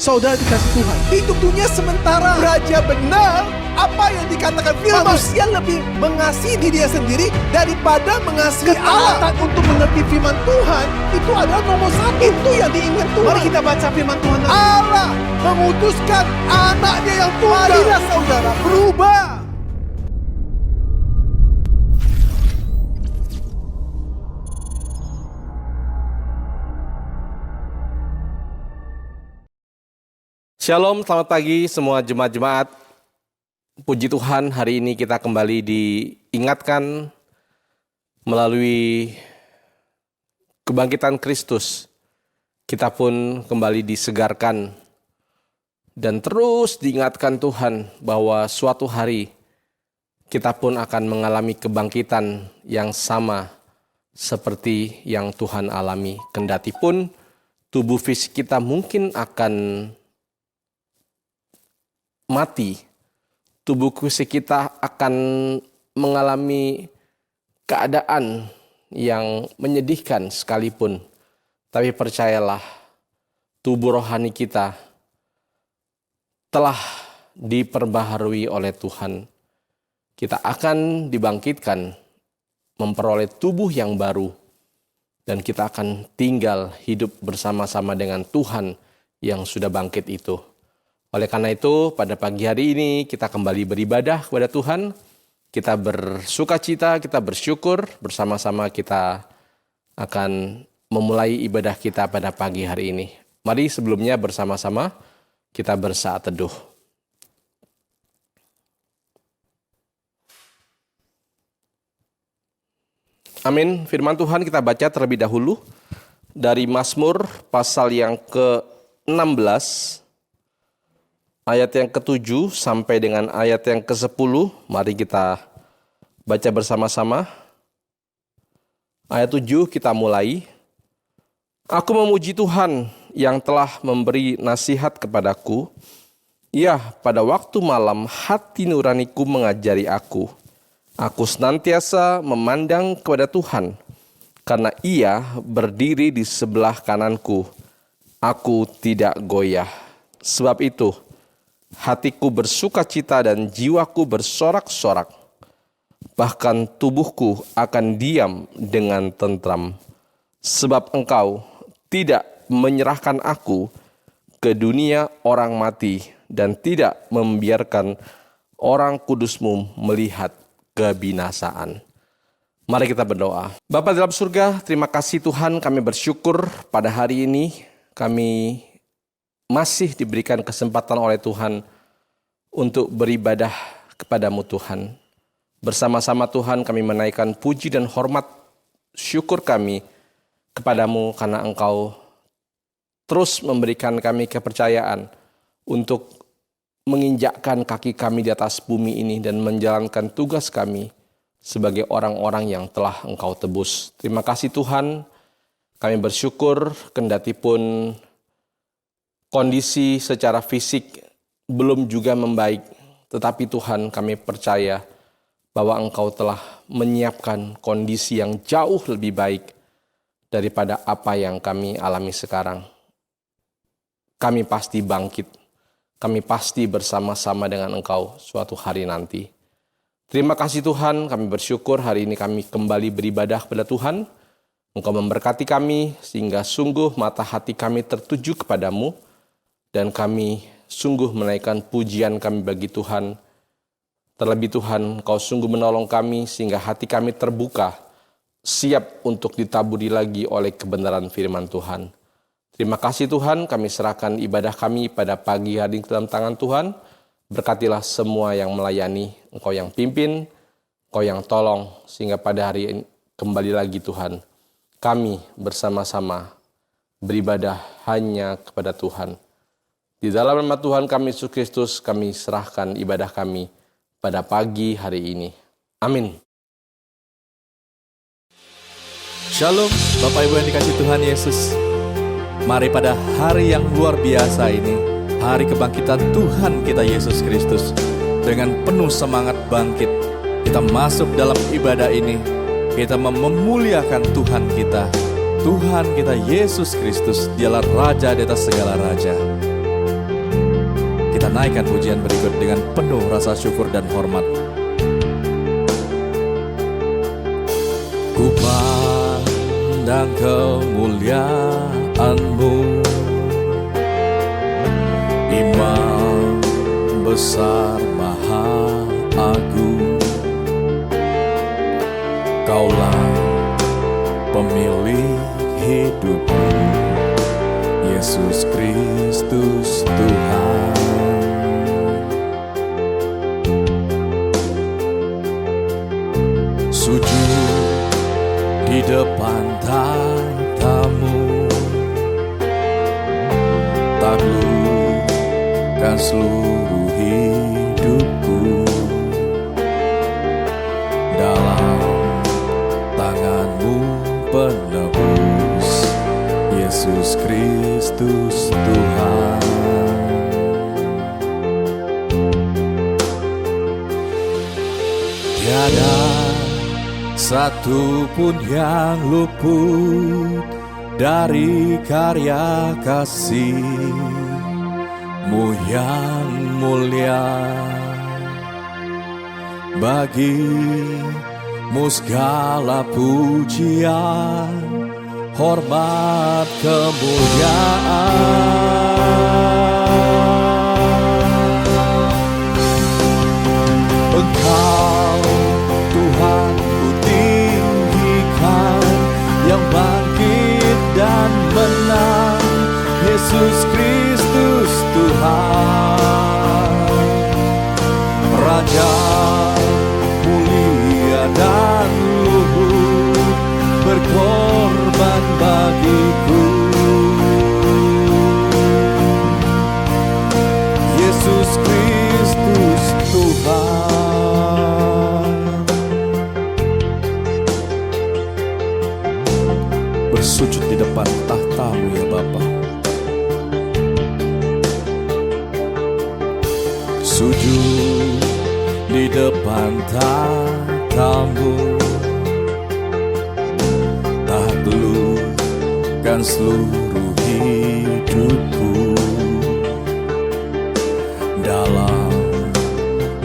Saudara dikasih Tuhan, hidup dunia sementara. Raja benar, apa yang dikatakan firman, manusia lebih mengasihi diri sendiri daripada mengasihi Allah. Untuk mengerti firman Tuhan, itu adalah nomor satu. Itu yang diingat Tuhan. Mari kita baca firman Tuhan. Allah memutuskan anaknya yang tunggal. Marilah saudara berubah. Shalom, selamat pagi semua jemaat-jemaat. Puji Tuhan, hari ini kita kembali diingatkan melalui kebangkitan Kristus. Kita pun kembali disegarkan dan terus diingatkan Tuhan bahwa suatu hari kita pun akan mengalami kebangkitan yang sama seperti yang Tuhan alami. Kendati pun tubuh fisik kita mungkin akan mati, tubuh fisik kita akan mengalami keadaan yang menyedihkan sekalipun. Tapi percayalah, tubuh rohani kita telah diperbaharui oleh Tuhan. Kita akan dibangkitkan, memperoleh tubuh yang baru, dan kita akan tinggal hidup bersama-sama dengan Tuhan yang sudah bangkit itu. Oleh karena itu, pada pagi hari ini kita kembali beribadah kepada Tuhan. Kita bersukacita, kita bersyukur, bersama-sama kita akan memulai ibadah kita pada pagi hari ini. Mari sebelumnya bersama-sama kita bersaat teduh. Amin. Firman Tuhan kita baca terlebih dahulu dari Mazmur pasal yang ke-16. Ayat yang ke-7 sampai dengan ayat yang ke-10, mari kita baca bersama-sama. Ayat 7 kita mulai. Aku memuji Tuhan yang telah memberi nasihat kepadaku. Ya, pada waktu malam hati nuraniku mengajari aku. Aku senantiasa memandang kepada Tuhan, karena Ia berdiri di sebelah kananku. Aku tidak goyah. Sebab itu, hatiku bersukacita dan jiwaku bersorak-sorak. Bahkan tubuhku akan diam dengan tentram. Sebab Engkau tidak menyerahkan aku ke dunia orang mati dan tidak membiarkan orang kudus-Mu melihat kebinasaan. Mari kita berdoa. Bapa dalam surga, terima kasih Tuhan, kami bersyukur pada hari ini kami masih diberikan kesempatan oleh Tuhan untuk beribadah kepada-Mu Tuhan. Bersama-sama Tuhan kami menaikkan puji dan hormat syukur kami kepada-Mu karena Engkau terus memberikan kami kepercayaan untuk menginjakkan kaki kami di atas bumi ini dan menjalankan tugas kami sebagai orang-orang yang telah Engkau tebus. Terima kasih Tuhan, kami bersyukur kendati pun kondisi secara fisik belum juga membaik, tetapi Tuhan kami percaya bahwa Engkau telah menyiapkan kondisi yang jauh lebih baik daripada apa yang kami alami sekarang. Kami pasti bangkit, kami pasti bersama-sama dengan Engkau suatu hari nanti. Terima kasih Tuhan, kami bersyukur hari ini kami kembali beribadah kepada Tuhan. Engkau memberkati kami sehingga sungguh mata hati kami tertuju kepada-Mu. Dan kami sungguh menaikkan pujian kami bagi Tuhan. Terlebih Tuhan, Kau sungguh menolong kami sehingga hati kami terbuka, siap untuk ditaburi lagi oleh kebenaran firman Tuhan. Terima kasih Tuhan, kami serahkan ibadah kami pada pagi hari ke dalam tangan Tuhan. Berkatilah semua yang melayani, Engkau yang pimpin, Engkau yang tolong, sehingga pada hari ini kembali lagi Tuhan, kami bersama-sama beribadah hanya kepada Tuhan. Di dalam nama Tuhan kami Yesus Kristus, kami serahkan ibadah kami pada pagi hari ini. Amin. Shalom, Bapak Ibu yang dikasihi Tuhan Yesus. Mari pada hari yang luar biasa ini, hari kebangkitan Tuhan kita Yesus Kristus, dengan penuh semangat bangkit, kita masuk dalam ibadah ini. Kita memuliakan Tuhan kita Yesus Kristus. Dialah Raja di atas segala raja. menaikkan pujian berikut dengan penuh rasa syukur dan hormat. Ku pandang kemuliaan-Mu, Imam besar maha agung. Kaulah pemilik hidupku, Yesus Kristus Tuhan. Sujud di depan tahta-Mu, taklukkan seluruh hidupku. Dalam tangan-Mu penebus, Yesus Kristus Tuhan. Tiada satu pun yang luput dari karya kasih-Mu yang mulia. Bagi-Mu segala pujian, hormat, kemuliaan. Engkau Tuhan ku tinggikan, yang bangkit dan menang, Yesus Kristus Tuhan. Raja mulia dan luhur, berkorban bagiku. Yesus Kristus Tuhan. Bersujud di depan tahta-Mu ya Bapa. Sujud di depan tahta-Mu, taklukkan seluruh hidupku. Dalam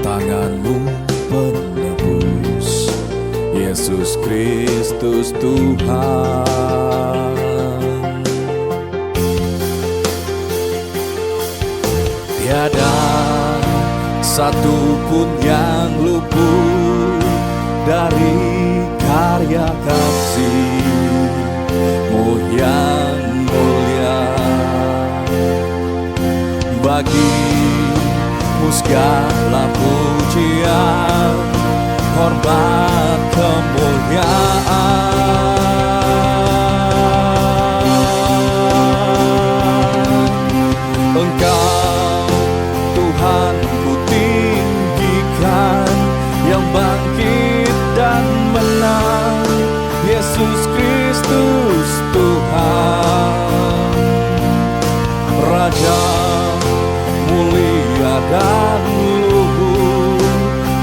tangan-Mu penebus, Yesus Kristus Tuhan. Tiada satu pun yang luput dari karya kasih-Mu yang mulia. Bagi-Mu segala pujian, hormat, kemuliaan. Engkau Tuhan ku tinggikan, yang bangkit dan menang, Yesus Kristus Tuhan. Raja mulia dan luhur,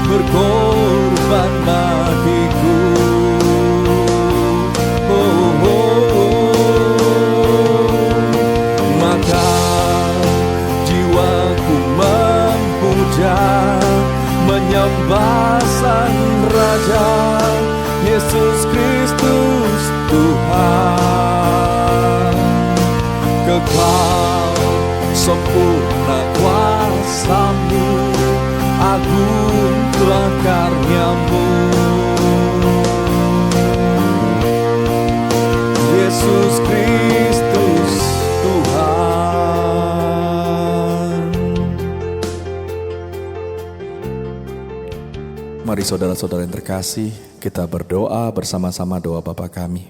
berkorban bagiku. Maka jiwaku memuja, menyembah Sang Raja, Yesus Kristus Tuhan. Kekal sempurna kuasa-Mu, agung telah karya-Mu. Yesus Kristus Tuhan. Mari saudara-saudara yang terkasih, kita berdoa bersama-sama doa Bapa kami.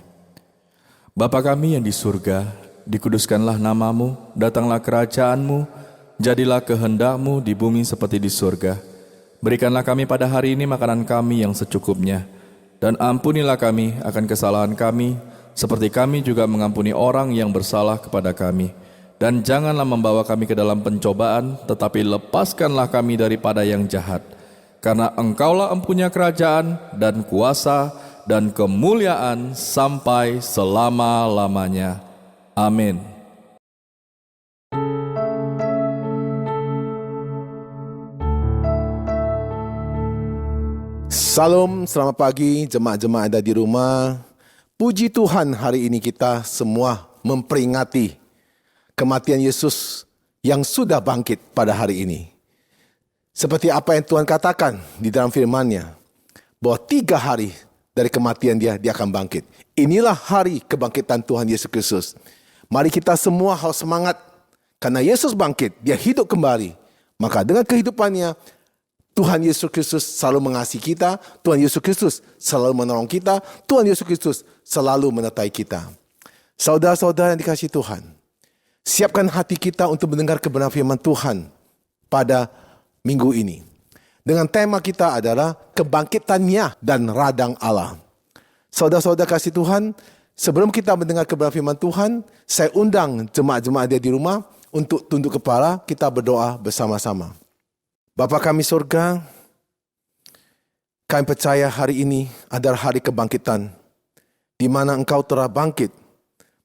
Bapa kami yang di surga, dikuduskanlah nama-Mu, datanglah kerajaan-Mu, jadilah kehendak-Mu di bumi seperti di surga. Berikanlah kami pada hari ini makanan kami yang secukupnya, dan ampunilah kami akan kesalahan kami, seperti kami juga mengampuni orang yang bersalah kepada kami. Dan janganlah membawa kami ke dalam pencobaan, tetapi lepaskanlah kami daripada yang jahat. Karena Engkaulah empunya kerajaan dan kuasa dan kemuliaan sampai selama-lamanya. Amin. Salam, selamat pagi jemaat-jemaat ada di rumah. Puji Tuhan, hari ini kita semua memperingati kematian Yesus yang sudah bangkit pada hari ini. Seperti apa yang Tuhan katakan di dalam firman-Nya, bahwa 3 hari dari kematian dia akan bangkit. Inilah hari kebangkitan Tuhan Yesus Kristus. Mari kita semua harus semangat, karena Yesus bangkit, dia hidup kembali. Maka dengan kehidupannya, Tuhan Yesus Kristus selalu mengasihi kita, Tuhan Yesus Kristus selalu menolong kita, Tuhan Yesus Kristus selalu menyertai kita. Saudara-saudara yang dikasihi Tuhan, siapkan hati kita untuk mendengar kebenaran firman Tuhan pada minggu ini. Dengan tema kita adalah kebangkitannya dan radang Allah. Saudara-saudara kasih Tuhan, sebelum kita mendengar kebenaran firman Tuhan, saya undang jemaat-jemaat di rumah untuk tunduk kepala, kita berdoa bersama-sama. Bapa kami surga, kami percaya hari ini adalah hari kebangkitan, di mana Engkau telah bangkit,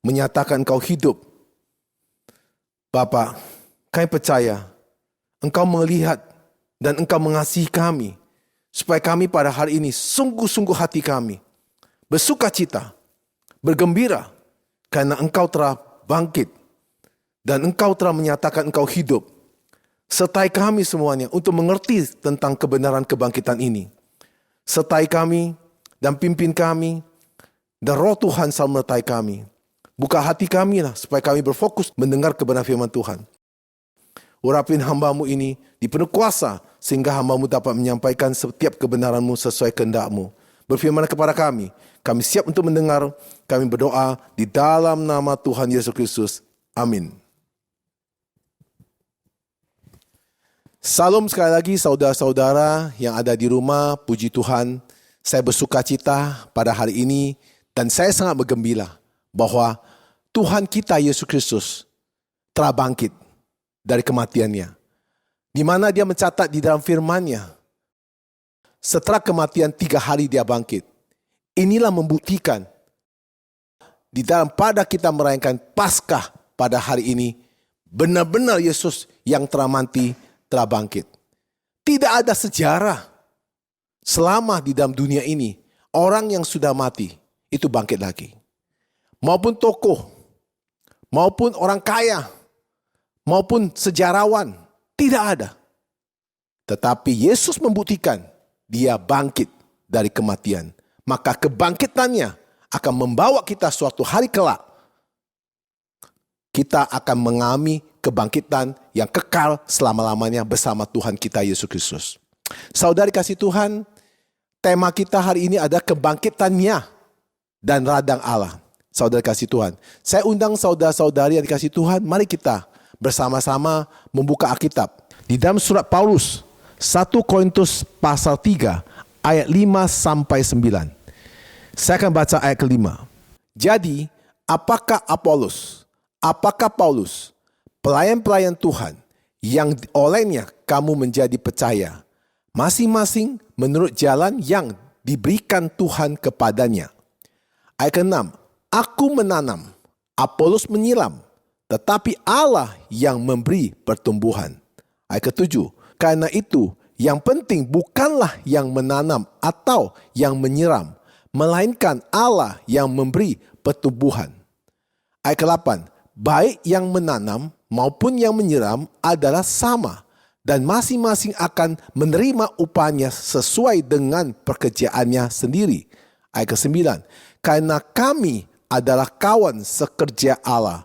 menyatakan Engkau hidup. Bapa, kami percaya Engkau melihat dan Engkau mengasihi kami, supaya kami pada hari ini sungguh-sungguh hati kami bersukacita, bergembira, karena Engkau telah bangkit, dan Engkau telah menyatakan Engkau hidup. Sertai kami semuanya untuk mengerti tentang kebenaran kebangkitan ini. Sertai kami dan pimpin kami, dan Roh Tuhan selalu menyertai kami. Buka hati kami lah, supaya kami berfokus mendengar kebenaran firman Tuhan. Urapin hamba-Mu ini dipenuhi kuasa, sehingga hamba-Mu dapat menyampaikan setiap kebenaran-Mu sesuai kehendak-Mu. Berfirman kepada kami siap untuk mendengar, kami berdoa di dalam nama Tuhan Yesus Kristus. Amin. Salam sekali lagi saudara-saudara yang ada di rumah, puji Tuhan. Saya bersukacita pada hari ini dan saya sangat bergembira bahwa Tuhan kita Yesus Kristus telah bangkit dari kematiannya. Di mana dia mencatat di dalam firman-Nya, setelah kematian 3 hari dia bangkit. Inilah membuktikan di dalam pada kita merayakan Paskah pada hari ini, benar-benar Yesus yang telah mati telah bangkit. Tidak ada sejarah selama di dalam dunia ini orang yang sudah mati itu bangkit lagi. Maupun tokoh, maupun orang kaya, maupun sejarawan, tidak ada. Tetapi Yesus membuktikan dia bangkit dari kematian. Maka kebangkitannya akan membawa kita suatu hari kelak. Kita akan mengalami kebangkitan yang kekal selama-lamanya bersama Tuhan kita Yesus Kristus. Saudari kasih Tuhan, tema kita hari ini adalah kebangkitannya dan radang Allah. Saudari kasih Tuhan, saya undang saudara-saudari yang dikasih Tuhan, mari kita bersama-sama membuka Alkitab. Di dalam surat Paulus, 1 Korintus pasal 3, ayat 5 sampai 9. Saya akan baca ayat ke-5. Jadi, apakah Paulus, pelayan-pelayan Tuhan yang olehnya kamu menjadi percaya, masing-masing menurut jalan yang diberikan Tuhan kepadanya. Ayat ke-6, aku menanam, Apolos menyiram, tetapi Allah yang memberi pertumbuhan. Ayat ke-7, karena itu yang penting bukanlah yang menanam atau yang menyiram, melainkan Allah yang memberi pertumbuhan. Ayat ke-8, baik yang menanam maupun yang menyiram adalah sama, dan masing-masing akan menerima upahnya sesuai dengan pekerjaannya sendiri. Ayat ke-9, karena kami adalah kawan sekerja Allah,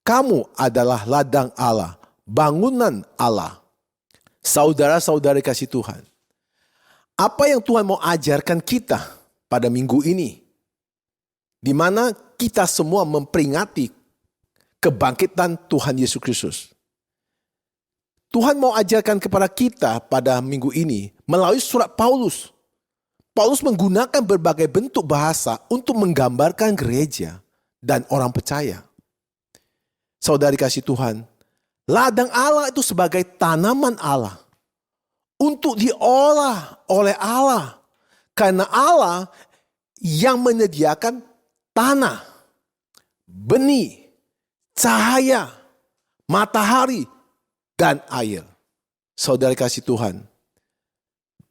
kamu adalah ladang Allah, bangunan Allah. Saudara-saudari kasih Tuhan, apa yang Tuhan mau ajarkan kita pada minggu ini, di mana kita semua memperingati kebangkitan Tuhan Yesus Kristus. Tuhan mau ajarkan kepada kita pada minggu ini melalui surat Paulus. Paulus menggunakan berbagai bentuk bahasa untuk menggambarkan gereja dan orang percaya. Saudari kasih Tuhan, ladang Allah itu sebagai tanaman Allah untuk diolah oleh Allah. Karena Allah yang menyediakan tanah, benih, cahaya, matahari, dan air. Saudara kasih Tuhan,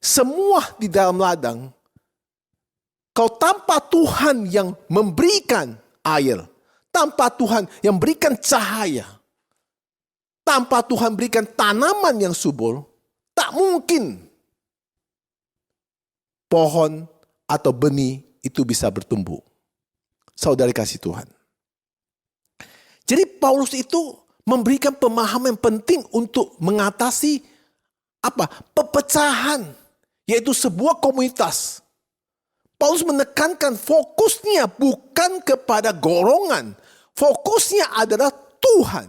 semua di dalam ladang, kalau tanpa Tuhan yang memberikan air, tanpa Tuhan yang berikan cahaya, tanpa Tuhan berikan tanaman yang subur, tak mungkin pohon atau benih itu bisa bertumbuh. Saudari kasih Tuhan. Jadi Paulus itu memberikan pemahaman yang penting untuk mengatasi pepecahan, yaitu sebuah komunitas. Paulus menekankan fokusnya bukan kepada golongan, fokusnya adalah Tuhan.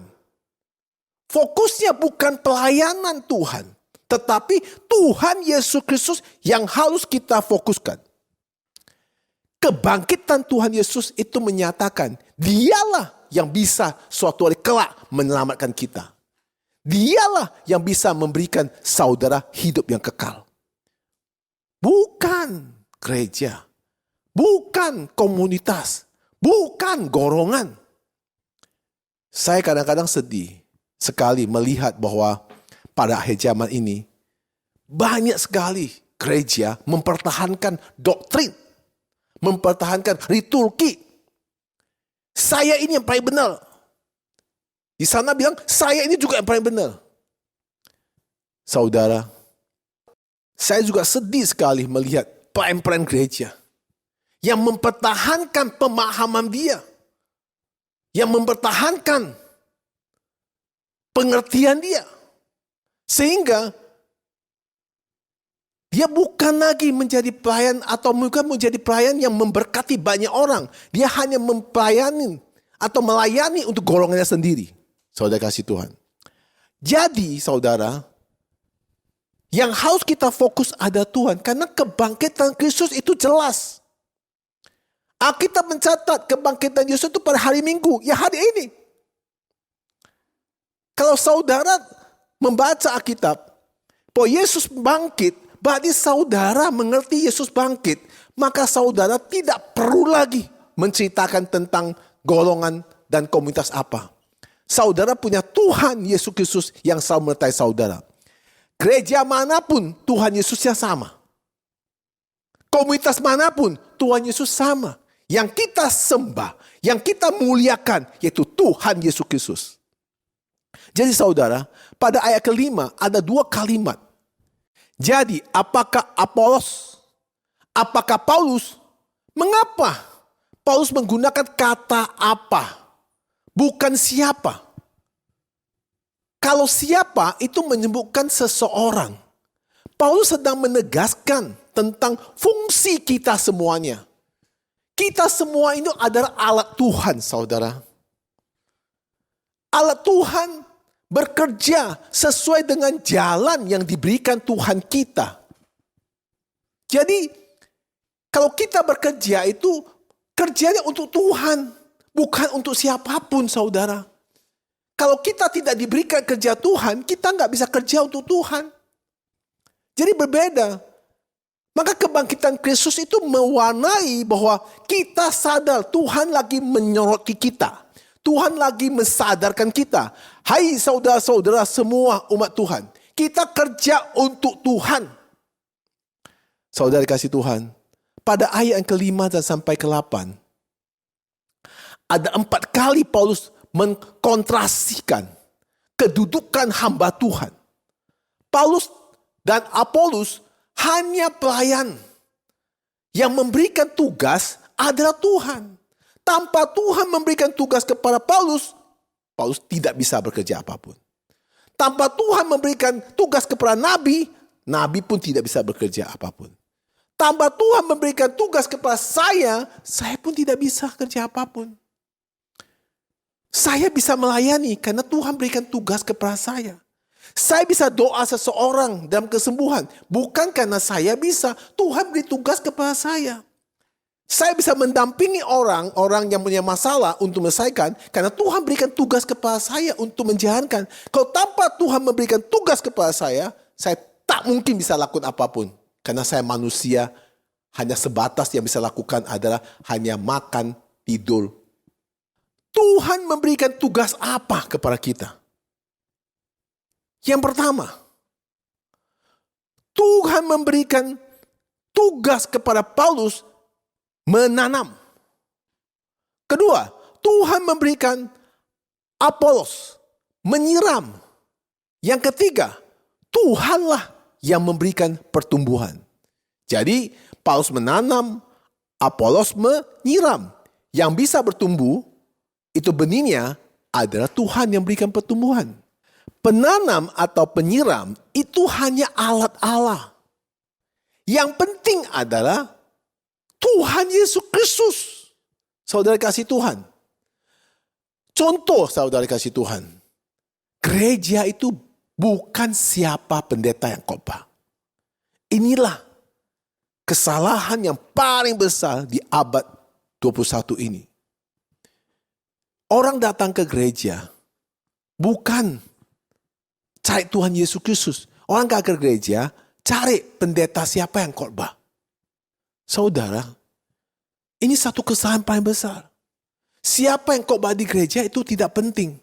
Fokusnya bukan pelayanan Tuhan, tetapi Tuhan Yesus Kristus yang harus kita fokuskan. Kebangkitan Tuhan Yesus itu menyatakan dialah yang bisa suatu hari kelak menyelamatkan kita. Dialah yang bisa memberikan saudara hidup yang kekal. Bukan gereja, bukan komunitas, bukan golongan. Saya kadang-kadang sedih sekali melihat bahwa pada akhir zaman ini banyak sekali gereja mempertahankan doktrin, mempertahankan liturgi. Saya ini yang paling benar. Di sana bilang saya ini juga yang paling benar. Saudara, saya juga sedih sekali melihat pelayan-pelayan gereja yang mempertahankan pemahaman dia, yang mempertahankan pengertian dia, sehingga dia bukan lagi menjadi pelayan atau bukan menjadi pelayan yang memberkati banyak orang. Dia hanya melayani atau melayani untuk golongannya sendiri. Saudara kasih Tuhan. Jadi saudara, yang harus kita fokus ada Tuhan. Karena kebangkitan Kristus itu jelas. Alkitab mencatat kebangkitan Yesus itu pada hari Minggu. Ya hari ini. Kalau saudara membaca Alkitab, bahwa Yesus bangkit, berarti saudara mengerti Yesus bangkit, maka saudara tidak perlu lagi menceritakan tentang golongan dan komunitas apa. Saudara punya Tuhan Yesus Kristus yang selalu menyertai saudara. Gereja manapun Tuhan Yesusnya sama. Komunitas manapun Tuhan Yesus sama. Yang kita sembah, yang kita muliakan, yaitu Tuhan Yesus Kristus. Jadi saudara, pada ayat kelima ada dua kalimat. Jadi apakah Apolos, apakah Paulus, mengapa Paulus menggunakan kata apa? Bukan siapa. Kalau siapa itu menyebutkan seseorang. Paulus sedang menegaskan tentang fungsi kita semuanya. Kita semua ini adalah alat Tuhan, saudara. Alat Tuhan bekerja sesuai dengan jalan yang diberikan Tuhan kita. Jadi, kalau kita bekerja itu kerjanya untuk Tuhan. Bukan untuk siapapun, saudara. Kalau kita tidak diberikan kerja Tuhan, kita nggak bisa kerja untuk Tuhan. Jadi berbeda. Maka kebangkitan Kristus itu mewarnai bahwa kita sadar Tuhan lagi menyoroti kita. Tuhan lagi mensadarkan kita. Hai saudara-saudara semua umat Tuhan. Kita kerja untuk Tuhan. Saudara kasih Tuhan. Pada ayat yang kelima dan sampai ke-8. Ada 4 kali Paulus mengkontrasikan kedudukan hamba Tuhan. Paulus dan Apolos hanya pelayan. Yang memberikan tugas adalah Tuhan. Tanpa Tuhan memberikan tugas kepada Paulus, Paulus tidak bisa bekerja apapun. Tanpa Tuhan memberikan tugas kepada Nabi, Nabi pun tidak bisa bekerja apapun. Tanpa Tuhan memberikan tugas kepada saya pun tidak bisa kerja apapun. Saya bisa melayani karena Tuhan berikan tugas kepada saya. Saya bisa doa seseorang dalam kesembuhan. Bukan karena saya bisa, Tuhan beri tugas kepada saya. Saya bisa mendampingi orang yang punya masalah untuk menyelesaikan. Karena Tuhan berikan tugas kepada saya untuk menjalankan. Kalau tanpa Tuhan memberikan tugas kepada saya tak mungkin bisa lakukan apapun. Karena saya manusia, hanya sebatas yang bisa lakukan adalah hanya makan, tidur. Tuhan memberikan tugas apa kepada kita? Yang pertama, Tuhan memberikan tugas kepada Paulus menanam. Kedua, Tuhan memberikan Apolos menyiram. Yang ketiga, Tuhanlah yang memberikan pertumbuhan. Jadi, Paulus menanam, Apolos menyiram. Yang bisa bertumbuh, itu benihnya adalah Tuhan yang berikan pertumbuhan. Penanam atau penyiram itu hanya alat Allah. Yang penting adalah Tuhan Yesus Kristus. Saudara kasih Tuhan. Contoh saudara kasih Tuhan. Gereja itu bukan siapa pendeta yang khotbah. Inilah kesalahan yang paling besar di abad 21 ini. Orang datang ke gereja bukan cari Tuhan Yesus Kristus. Orang ke gereja cari pendeta siapa yang khotbah. Saudara, ini satu kesalahan paling besar. Siapa yang khotbah di gereja itu tidak penting.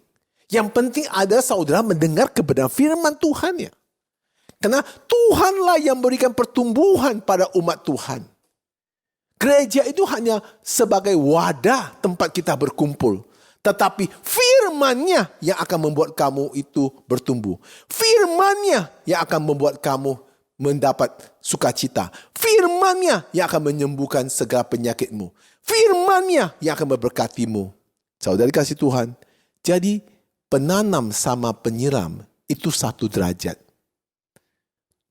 Yang penting adalah saudara mendengar kebenaran firman Tuhan ya. Karena Tuhanlah yang memberikan pertumbuhan pada umat Tuhan. Gereja itu hanya sebagai wadah tempat kita berkumpul. Tetapi firman-Nya yang akan membuat kamu itu bertumbuh. Firman-Nya yang akan membuat kamu mendapat sukacita. Firman-Nya yang akan menyembuhkan segala penyakitmu. Firman-Nya yang akan memberkatimu. Saudara kasih Tuhan. Jadi penanam sama penyiram itu satu derajat.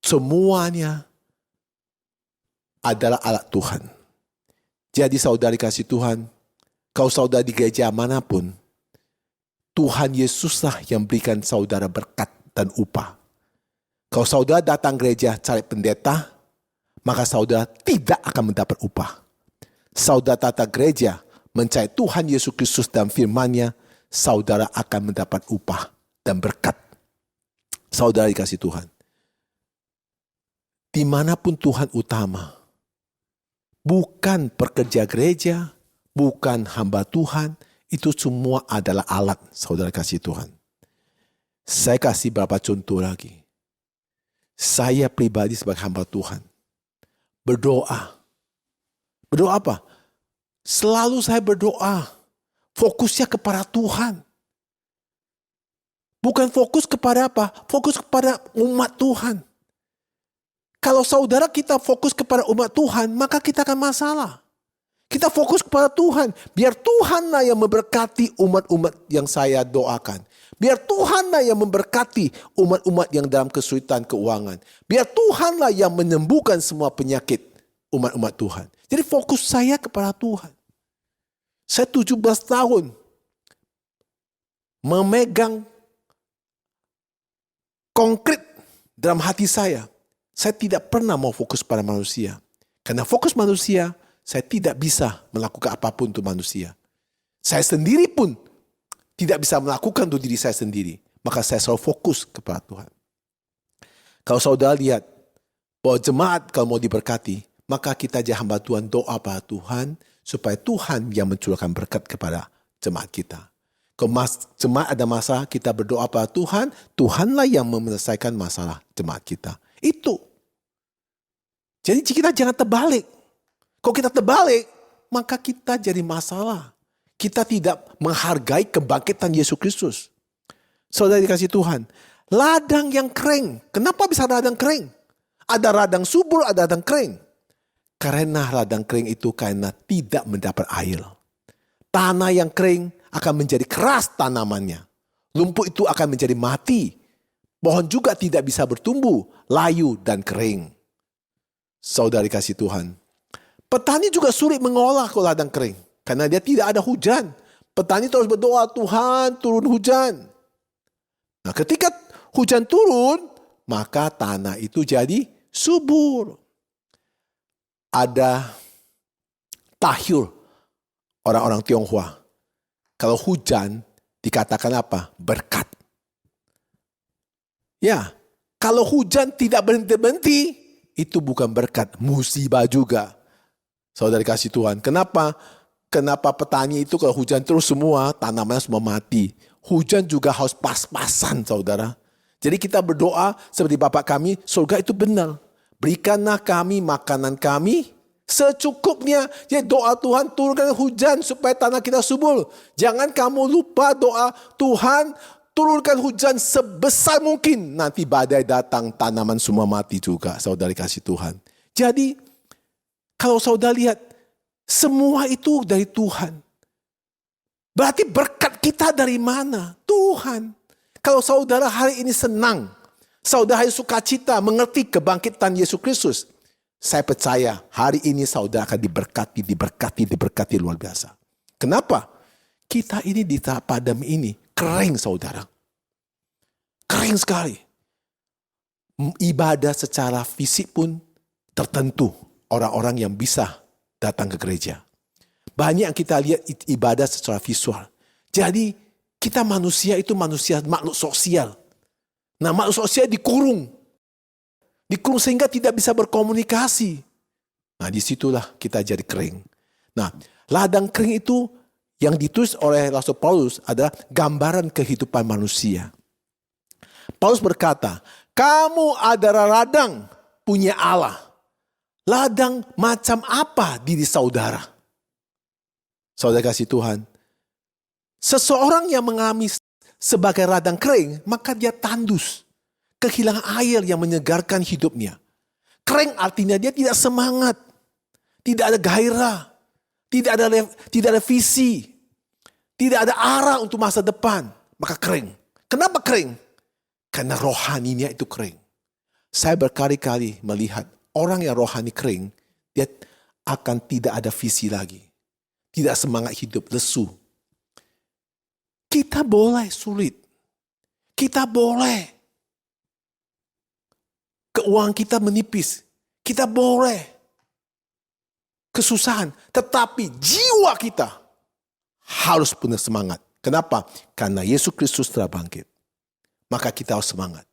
Semuanya adalah alat Tuhan. Jadi saudari kasih Tuhan, kalau saudara di gereja manapun, Tuhan Yesuslah yang berikan saudara berkat dan upah. Kalau saudara datang gereja cari pendeta, maka saudara tidak akan mendapat upah. Saudara datang gereja mencari Tuhan Yesus Kristus dan firman-Nya, saudara akan mendapat upah dan berkat. Saudara dikasih Tuhan. Dimanapun Tuhan utama, bukan pekerja gereja, bukan hamba Tuhan, itu semua adalah alat, saudara kasih Tuhan. Saya kasih beberapa contoh lagi. Saya pribadi sebagai hamba Tuhan, berdoa. Berdoa apa? Selalu saya berdoa, fokusnya kepada Tuhan. Bukan fokus kepada apa? Fokus kepada umat Tuhan. Kalau saudara kita fokus kepada umat Tuhan, maka kita akan masalah. Kita fokus kepada Tuhan. Biar Tuhanlah yang memberkati umat-umat yang saya doakan. Biar Tuhanlah yang memberkati umat-umat yang dalam kesulitan keuangan. Biar Tuhanlah yang menyembuhkan semua penyakit umat-umat Tuhan. Jadi fokus saya kepada Tuhan. Saya 17 tahun memegang konkret dalam hati saya. Saya tidak pernah mau fokus pada manusia. Karena fokus manusia, saya tidak bisa melakukan apapun untuk manusia. Saya sendiri pun tidak bisa melakukan untuk diri saya sendiri. Maka saya selalu fokus kepada Tuhan. Kalau saudara lihat bahwa jemaat kalau mau diberkati, maka kita jadi hamba Tuhan doa pada Tuhan supaya Tuhan yang mencurahkan berkat kepada jemaat kita. Kalau jemaat ada masalah, kita berdoa pada Tuhan, Tuhanlah yang menyelesaikan masalah jemaat kita. Itu. Jadi kita jangan terbalik. Kalau kita terbalik, maka kita jadi masalah. Kita tidak menghargai kebangkitan Yesus Kristus. Saudara dikasih Tuhan, ladang yang kering. Kenapa bisa ladang kering? Ada ladang subur, ada ladang kering. Karena ladang kering itu karena tidak mendapat air. Tanah yang kering akan menjadi keras tanamannya. Lumpur itu akan menjadi mati. Pohon juga tidak bisa bertumbuh, layu dan kering. Saudara dikasih Tuhan. Petani juga sulit mengolah kalau ladang kering. Karena dia tidak ada hujan. Petani terus berdoa, Tuhan turun hujan. Nah ketika hujan turun, maka tanah itu jadi subur. Ada tahyul orang-orang Tionghoa. Kalau hujan dikatakan apa? Berkat. Ya, kalau hujan tidak berhenti-berhenti, itu bukan berkat, musibah juga. Saudara kasih Tuhan. Kenapa? Kenapa petani itu kalau hujan terus semua, tanamannya semua mati. Hujan juga harus pas-pasan saudara. Jadi kita berdoa seperti Bapak kami, surga itu benar. Berikanlah kami makanan kami secukupnya. Jadi doa Tuhan, turunkan hujan supaya tanah kita subur. Jangan kamu lupa doa Tuhan, turunkan hujan sebesar mungkin. Nanti badai datang, tanaman semua mati juga. Saudara kasih Tuhan. Jadi kalau saudara lihat, semua itu dari Tuhan. Berarti berkat kita dari mana? Tuhan. Kalau saudara hari ini senang, saudara hari sukacita, mengerti kebangkitan Yesus Kristus, saya percaya hari ini saudara akan diberkati luar biasa. Kenapa? Kita ini di tahap pandemi ini kering saudara. Kering sekali. Ibadah secara fisik pun tertentu. Orang-orang yang bisa datang ke gereja. Banyak yang kita lihat ibadah secara visual. Jadi kita manusia itu manusia makhluk sosial. Nah makhluk sosial dikurung. Dikurung sehingga tidak bisa berkomunikasi. Nah disitulah kita jadi kering. Nah ladang kering itu yang ditulis oleh Rasul Paulus adalah gambaran kehidupan manusia. Paulus berkata, kamu adalah ladang punya Allah. Ladang macam apa diri saudara? Saudara kasih Tuhan. Seseorang yang mengalami sebagai ladang kering, maka dia tandus. Kehilangan air yang menyegarkan hidupnya. Kering artinya dia tidak semangat. Tidak ada gairah. Tidak ada visi. Tidak ada arah untuk masa depan. Maka kering. Kenapa kering? Karena rohaninya itu kering. Saya berkali-kali melihat orang yang rohani kering, dia akan tidak ada visi lagi. Tidak semangat hidup, lesu. Kita boleh sulit. Kita boleh keuangan kita menipis. Kita boleh kesusahan. Tetapi jiwa kita harus penuh semangat. Kenapa? Karena Yesus Kristus telah bangkit. Maka kita harus semangat.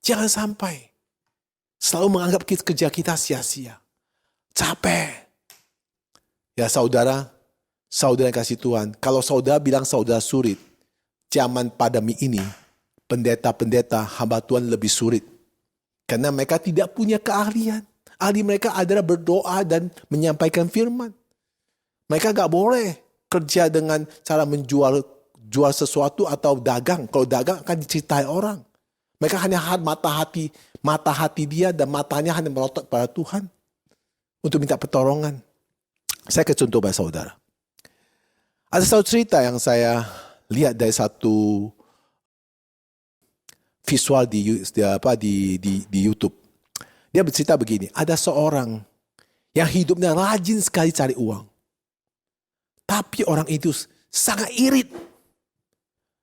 Jangan sampai selalu menganggap kerja kita sia-sia. Capek. Ya saudara yang kasih Tuhan. Kalau saudara bilang saudara sulit. Zaman pandemi ini, pendeta-pendeta hamba Tuhan lebih sulit. Karena mereka tidak punya keahlian. Ahli mereka adalah berdoa dan menyampaikan firman. Mereka gak boleh kerja dengan cara jual sesuatu atau dagang. Kalau dagang akan diceritai orang. Mereka hanya mata hati dia dan matanya hanya melotot pada Tuhan. Untuk minta pertolongan. Saya ke contoh pada saudara. Ada satu cerita yang saya lihat dari satu visual di YouTube. Dia bercerita begini, ada seorang yang hidupnya rajin sekali cari uang. Tapi orang itu sangat irit.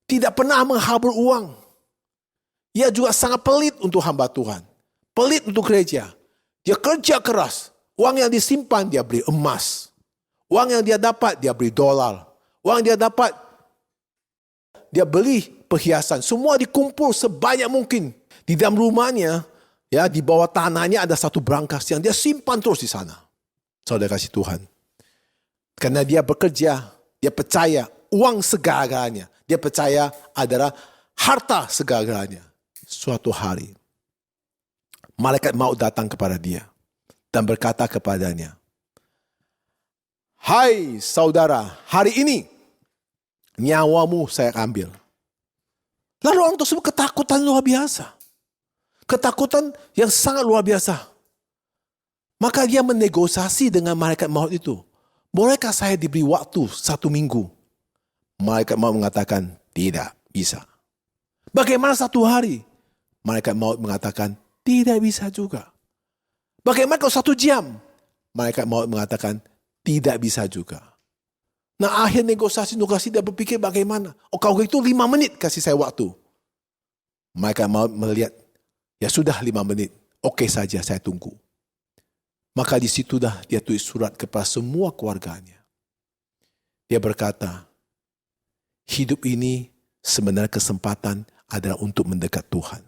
Tidak pernah menghabur uang. Ia juga sangat pelit untuk hamba Tuhan. Pelit untuk gereja. Dia kerja keras. Uang yang disimpan dia beli emas. Uang yang dia dapat dia beli dolar. Uang yang dia dapat dia beli perhiasan. Semua dikumpul sebanyak mungkin. Di dalam rumahnya, ya di bawah tanahnya ada satu brankas yang dia simpan terus di sana. Saudara kasih Tuhan. Karena dia bekerja, dia percaya uang segala-galanya. Dia percaya adalah harta segala-galanya. Suatu hari, malaikat maut datang kepada dia dan berkata kepadanya, hai saudara, hari ini nyawamu saya ambil. Lalu orang tersebut ketakutan luar biasa. Ketakutan yang sangat luar biasa. Maka dia menegosiasi dengan malaikat maut itu. Bolehkah saya diberi waktu 1 minggu? Malaikat maut mengatakan, tidak bisa. Bagaimana 1 hari? Malaikat maut mengatakan, tidak bisa juga. Bagaimana kalau 1 jam? Malaikat maut mengatakan, tidak bisa juga. Nah akhir negosiasi dia berpikir bagaimana. Oh kalau itu 5 menit kasih saya waktu. Malaikat maut melihat, ya sudah 5 menit. Oke saja saya tunggu. Maka di situ dah dia tulis surat kepada semua keluarganya. Dia berkata, hidup ini sebenarnya kesempatan adalah untuk mendekat Tuhan.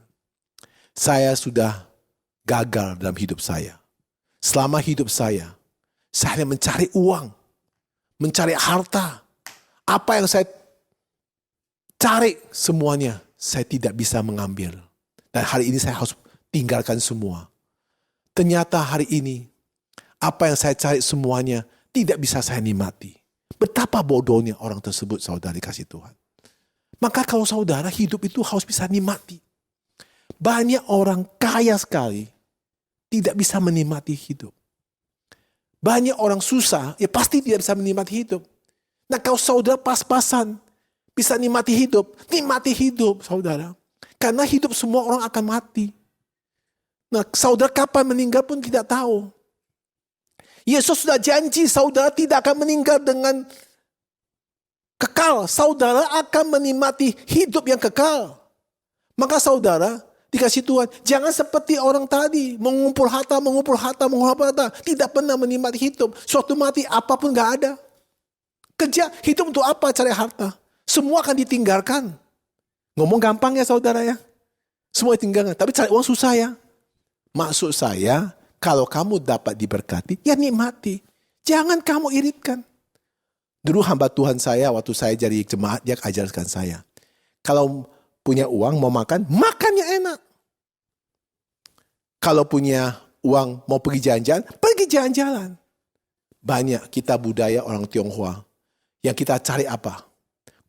Saya sudah gagal dalam hidup saya. Selama hidup saya hanya mencari uang, mencari harta. Apa yang saya cari semuanya, saya tidak bisa mengambil. Dan hari ini saya harus tinggalkan semua. ternyata hari ini apa yang saya cari semuanya tidak bisa saya nikmati. Betapa bodohnya orang tersebut, saudara dikasih Tuhan. Maka kalau saudara hidup itu harus bisa nikmati. Banyak orang kaya sekali tidak bisa menikmati hidup. Banyak orang susah, ya pasti tidak bisa menikmati hidup. Nah kalau saudara pas-pasan bisa nikmati hidup saudara. Karena hidup semua orang akan mati. Nah saudara kapan meninggal pun tidak tahu. Yesus sudah janji saudara tidak akan meninggal dengan kekal. Saudara akan menikmati hidup yang kekal. Maka saudara dikasih Tuhan, jangan seperti orang tadi mengumpul harta. Tidak pernah menikmati hidup. Suatu mati apapun gak ada. Kerja, hidup untuk apa cari harta? Semua akan ditinggalkan. Ngomong gampang ya saudara ya. Semua ditinggalkan, tapi cari uang susah ya. Maksud saya, kalau kamu dapat diberkati, ya nikmati. Jangan kamu iritkan. Dulu hamba Tuhan saya, waktu saya jadi jemaat, dia ajarkan saya. Kalau punya uang, mau makan, makannya enak. Kalau punya uang, mau pergi jalan-jalan, pergi jalan-jalan. Banyak kita budaya orang Tionghoa. Yang kita cari apa?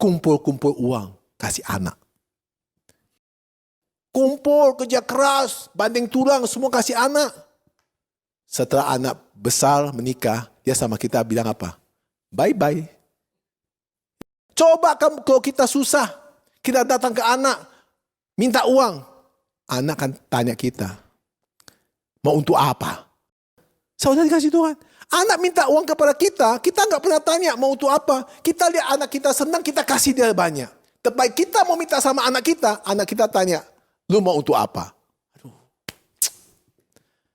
Kumpul-kumpul uang, kasih anak. Kumpul, kerja keras, banding tulang, semua kasih anak. Setelah anak besar, menikah, dia sama kita bilang apa? Bye-bye. Coba kalau kita susah, kita datang ke anak, minta uang. Anak kan tanya kita, mau untuk apa? Saudara dikasih Tuhan. Anak minta uang kepada kita nggak pernah tanya mau untuk apa. Kita lihat anak kita senang, kita kasih dia banyak. Tapi kita mau minta sama anak kita tanya, lu mau untuk apa? Aduh.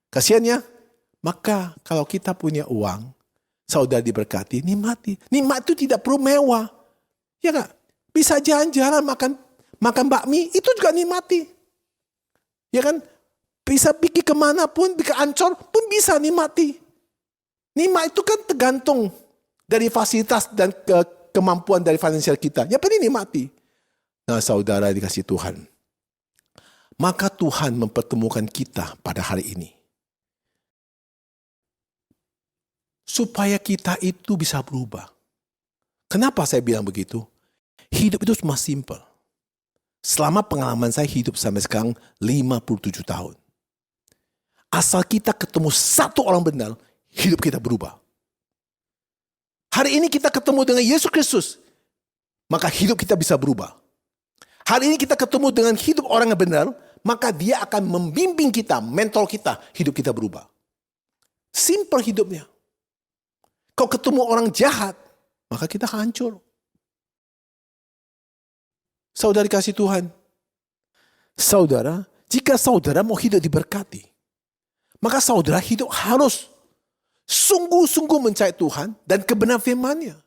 Kasihan ya. Maka kalau kita punya uang, saudara diberkati, nikmati. Nikmat itu tidak perlu mewah. Ya gak? Bisa jalan-jalan makan bakmi, itu juga nikmati. Ya kan? Bisa pergi kemanapun, ke Ancol pun bisa nikmati. Nikmat itu kan tergantung dari fasilitas dan kemampuan dari finansial kita. Yang penting nikmati. Nah saudara dikasih Tuhan. Maka Tuhan mempertemukan kita pada hari ini. Supaya kita itu bisa berubah. Kenapa saya bilang begitu? Hidup itu cuma simple. Selama pengalaman saya hidup sampai sekarang 57 tahun. Asal kita ketemu satu orang benar, hidup kita berubah. Hari ini kita ketemu dengan Yesus Kristus, maka hidup kita bisa berubah. Hari ini kita ketemu dengan hidup orang yang benar, maka dia akan membimbing kita, mentor kita, hidup kita berubah. Simple hidupnya. Kalau ketemu orang jahat, maka kita hancur. Saudara dikasih Tuhan. Saudara, jika saudara mau hidup diberkati, maka saudara hidup harus sungguh-sungguh mencari Tuhan dan kebenaran firman-Nya.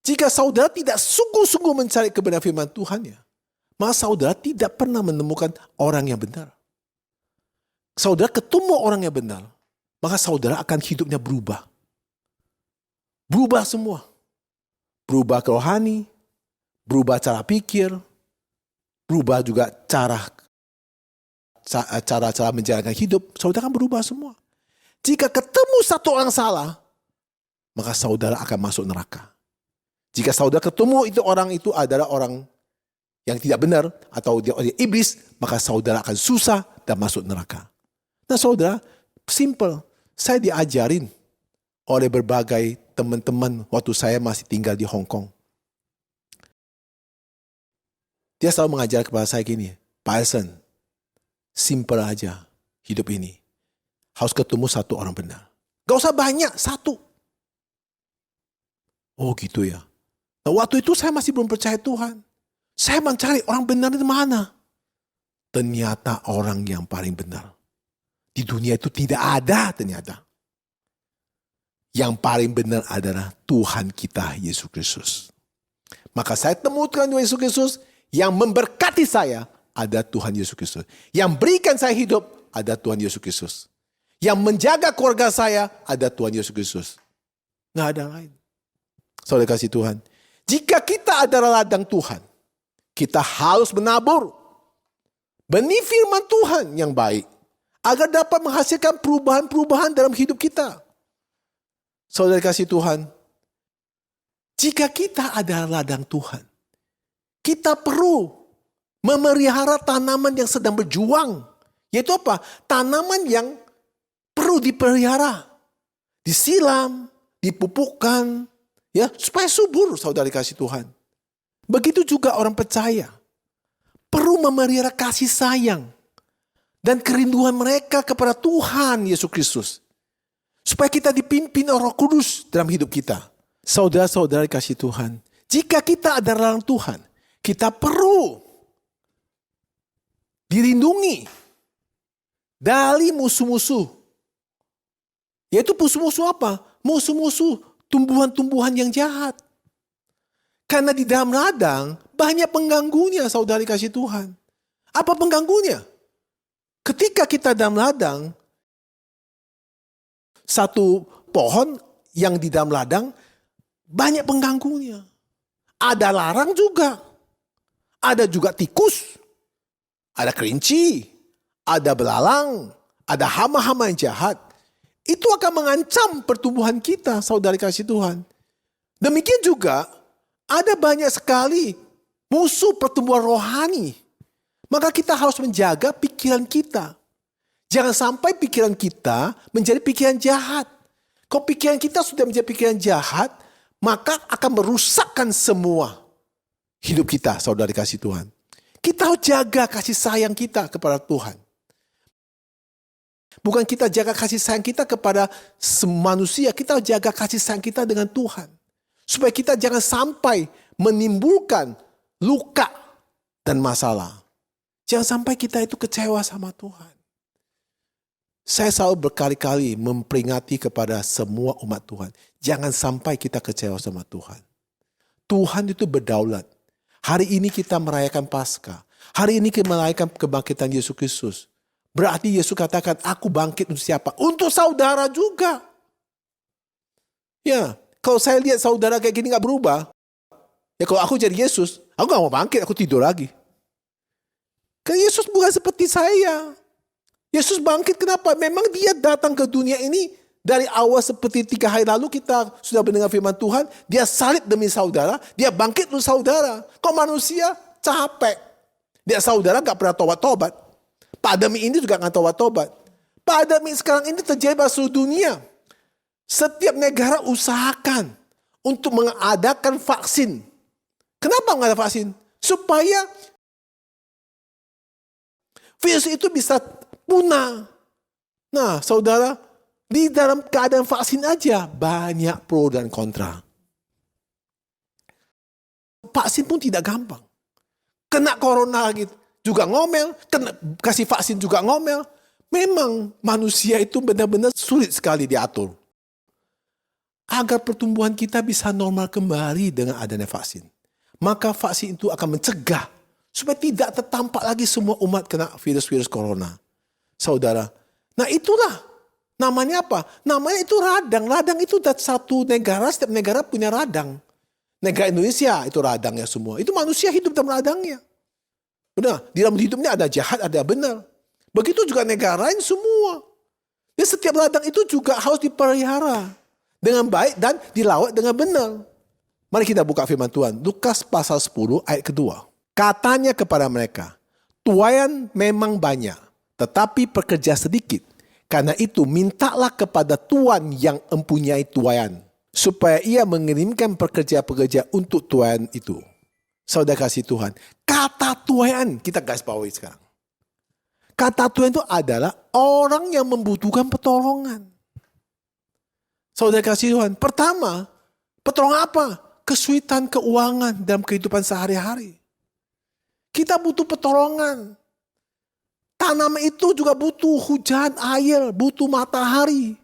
Jika saudara tidak sungguh-sungguh mencari kebenaran firman Tuhan-Nya, maka saudara tidak pernah menemukan orang yang benar. Saudara ketemu orang yang benar, maka saudara akan hidupnya berubah. Berubah semua. Berubah ke rohani, berubah cara pikir, berubah juga cara menjalankan hidup. Saudara akan berubah semua. Jika ketemu satu orang salah, maka saudara akan masuk neraka. Jika saudara ketemu orang itu adalah orang yang tidak benar atau dia iblis, maka saudara akan susah dan masuk neraka. Nah saudara, simple. Saya diajarin oleh berbagai teman-teman waktu saya masih tinggal di Hong Kong. Dia selalu mengajar kepada saya gini, Pak Elson, simple aja hidup ini. Harus ketemu satu orang benar. Gak usah banyak, satu. Oh gitu ya. Nah waktu itu saya masih belum percaya Tuhan. Saya mencari orang benar di mana. Ternyata orang yang paling benar. Di dunia itu tidak ada ternyata. Yang paling benar adalah Tuhan kita, Yesus Kristus. Maka saya temukan Yesus Kristus yang memberkati saya ada Tuhan Yesus Kristus. Yang berikan saya hidup ada Tuhan Yesus Kristus. Yang menjaga keluarga saya ada Tuhan Yesus Kristus. Nggak ada lain. Saudara kasih Tuhan. Jika kita adalah ladang Tuhan, kita harus menabur benih firman Tuhan yang baik. agar dapat menghasilkan perubahan-perubahan dalam hidup kita. Saudara kasih Tuhan, jika kita adalah ladang Tuhan, kita perlu memelihara tanaman yang sedang berjuang. Yaitu apa? Tanaman yang perlu dipelihara, disiram, dipupukkan, ya, supaya subur, saudara kasih Tuhan. Begitu juga orang percaya perlu memelihara kasih sayang dan kerinduan mereka kepada Tuhan Yesus Kristus, supaya kita dipimpin oleh Roh Kudus dalam hidup kita. Saudara-saudara kasih Tuhan, jika kita adalah ladang Tuhan, kita perlu dilindungi dari musuh-musuh. Yaitu musuh-musuh apa? Musuh-musuh tumbuhan-tumbuhan yang jahat. Karena di dalam ladang banyak pengganggunya, saudari kasih Tuhan. Apa pengganggunya? Ketika kita dalam ladang, satu pohon yang di dalam ladang banyak pengganggunya. Ada larang juga. Ada juga tikus. Ada kerinci. Ada belalang. Ada hama-hama yang jahat. Itu akan mengancam pertumbuhan kita, saudari kasih Tuhan. Demikian juga ada banyak sekali musuh pertumbuhan rohani. Maka kita harus menjaga pikiran kita. Jangan sampai pikiran kita menjadi pikiran jahat. Kalau pikiran kita sudah menjadi pikiran jahat, maka akan merusakkan semua hidup kita, saudari kasih Tuhan. Kita harus jaga kasih sayang kita kepada Tuhan. Bukan kita jaga kasih sayang kita kepada manusia, kita jaga kasih sayang kita dengan Tuhan. Supaya kita jangan sampai menimbulkan luka dan masalah. Jangan sampai kita itu kecewa sama Tuhan. Saya selalu berkali-kali memperingati kepada semua umat Tuhan. Jangan sampai kita kecewa sama Tuhan. Tuhan itu berdaulat. Hari ini kita merayakan Paskah. Hari ini kita merayakan kebangkitan Yesus Kristus. Berarti Yesus katakan, aku bangkit untuk siapa? Untuk saudara juga. Ya, kalau saya lihat saudara kayak gini gak berubah. Ya kalau aku jadi Yesus, aku gak mau bangkit, aku tidur lagi. Karena Yesus bukan seperti saya. Yesus bangkit kenapa? Memang dia datang ke dunia ini dari awal seperti 3 hari lalu kita sudah mendengar firman Tuhan. Dia salib demi saudara, dia bangkit untuk saudara. Kok manusia capek. Dia saudara gak pernah tobat-tobat. Pandemi ini juga gak tobat-tobat. Pandemi sekarang ini terjadi pada seluruh dunia. Setiap negara usahakan untuk mengadakan vaksin. Kenapa nggak ada vaksin? Supaya virus itu bisa punah. Nah, saudara, di dalam keadaan vaksin aja banyak pro dan kontra. Vaksin pun tidak gampang. Kena corona gitu juga ngomel, kasih vaksin juga ngomel. Memang manusia itu benar-benar sulit sekali diatur. Agar pertumbuhan kita bisa normal kembali dengan adanya vaksin. Maka vaksin itu akan mencegah supaya tidak tertampak lagi semua umat kena virus-virus corona. Saudara, nah itulah namanya apa? Namanya itu radang. Radang itu satu negara, setiap negara punya radang. Negara Indonesia itu radangnya semua. Itu manusia hidup dalam radangnya. Benar, di dalam hidupnya ada jahat, ada benar. Begitu juga negara lain semua. Jadi setiap ladang itu juga harus dipelihara dengan baik dan dilawat dengan benar. Mari kita buka firman Tuhan. Lukas pasal 10 ayat kedua. Katanya kepada mereka, tuaian memang banyak, tetapi pekerja sedikit. Karena itu mintalah kepada Tuhan yang mempunyai tuaian, supaya ia mengirimkan pekerja-pekerja untuk tuaian itu. Saudara kasih Tuhan, kata tuaian kita garis bawahi sekarang. Kata tuaian itu adalah orang yang membutuhkan pertolongan. Saudara kasih Tuhan, pertama, pertolongan apa? Kesulitan keuangan dalam kehidupan sehari-hari. Kita butuh pertolongan. Tanam itu juga butuh hujan, air, butuh matahari.